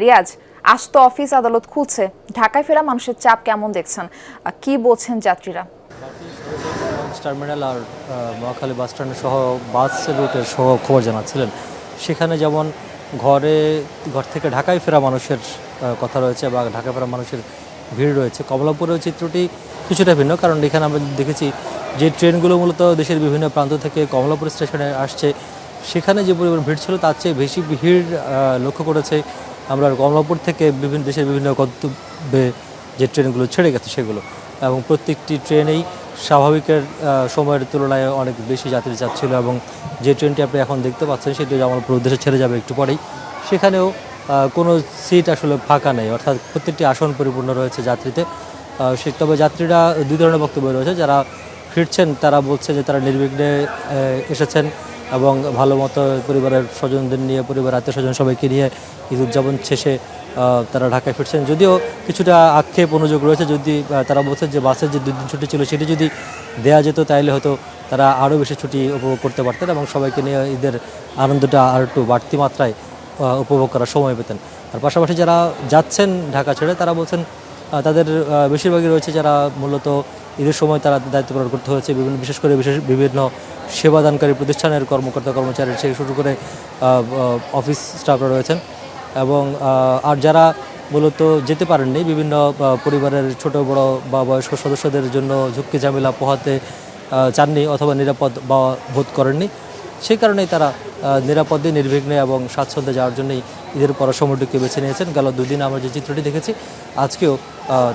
রিয়াজ, আজ তো অফিস আদালত খুলছে, ঢাকায় ফেরা মানুষের চাপ কেমন দেখছেন, কি বলছেন যাত্রীরা? টার্মিনাল আর মহাখালী বাস স্ট্যান্ড সহ বাস রুটের সহ খবর জানাচ্ছিলেন। সেখানে যেমন ঘর থেকে ঢাকায় ফেরা মানুষের কথা রয়েছে বা ঢাকায় ফেরা মানুষের ভিড় রয়েছে। কমলাপুরের চিত্রটি কিছুটা ভিন্ন, কারণ এখানে আমরা দেখেছি যে ট্রেনগুলো মূলত দেশের বিভিন্ন প্রান্ত থেকে কমলাপুর স্টেশনে আসছে, সেখানে যে পরিমাণ ভিড় ছিল তার চেয়ে বেশি ভিড় লক্ষ্য করেছে আমরা কমলাপুর থেকে দেশের বিভিন্ন গন্তব্যে যে ট্রেনগুলো ছেড়ে গেছে সেগুলো, এবং প্রত্যেকটি ট্রেনেই স্বাভাবিকের সময়ের তুলনায় অনেক বেশি যাত্রী চাপ ছিল। এবং যে ট্রেনটি আপনি এখন দেখতে পাচ্ছেন সেটি জামালপুর উদ্দেশ্যে ছেড়ে যাবে একটু পরেই, সেখানেও কোনো সিট আসলে ফাঁকা নেই, অর্থাৎ প্রত্যেকটি আসন পরিপূর্ণ রয়েছে যাত্রীতে। তবে যাত্রীরা দুই ধরনের বক্তব্য রয়েছে। যারা ফিরছেন তারা বলছে যে তারা নির্বিঘ্নে এসেছেন এবং ভালো মতো পরিবারের স্বজনদের নিয়ে, পরিবার আত্মীয় স্বজন সবাইকে নিয়ে ঈদ উদযাপন শেষে তারা ঢাকায় ফিরছেন। যদিও কিছুটা আক্ষেপ অনুযোগ রয়েছে, যদি তারা বলছেন যে বাসের যে 2 দিন ছুটি ছিল সেটি যদি দেওয়া যেত তাহলে হয়তো তারা আরও বেশি ছুটি উপভোগ করতে পারতেন এবং সবাইকে নিয়ে ঈদের আনন্দটা আর একটু বাড়তি মাত্রায় উপভোগ করার সময় পেতেন। আর পাশাপাশি যারা যাচ্ছেন ঢাকা ছেড়ে তারা বলছেন তাদের বেশিরভাগই রয়েছে যারা মূলত ঈদের সময় তারা দায়িত্ব পালন করতে হয়েছে, বিশেষ করে বিভিন্ন সেবাদানকারী প্রতিষ্ঠানের কর্মকর্তা কর্মচারী থেকে শুরু করে অফিস স্টাফরা রয়েছেন। এবং আর যারা মূলত যেতে পারেননি, বিভিন্ন পরিবারের ছোট বড় বা বয়স্ক সদস্যদের জন্য ঝুঁকি ঝামেলা পোহাতে চাননি অথবা নিরাপদ বা বোধ করেননি, সেই কারণেই তারা নিরাপদে নির্বিঘ্নে এবং স্বাচ্ছন্দ্যে যাওয়ার জন্যই ঈদের পর সময়টিকে বেছে নিয়েছেন। গেল 2 দিন আমরা যে চিত্রটি দেখেছি, আজকেও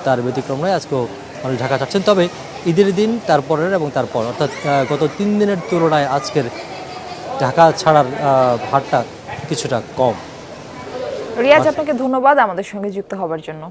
তার ব্যতিক্রম নয়, আজকেও মানুষ ঢাকা যাচ্ছেন। তবে ঈদের দিন, তারপরের এবং তারপর, অর্থাৎ গত 3 দিনের তুলনায় আজকের ঢাকা ছাড়ার হারটা কিছুটা কম। রিয়াজ, আপনাকে ধন্যবাদ আমাদের সঙ্গে যুক্ত হবার জন্য।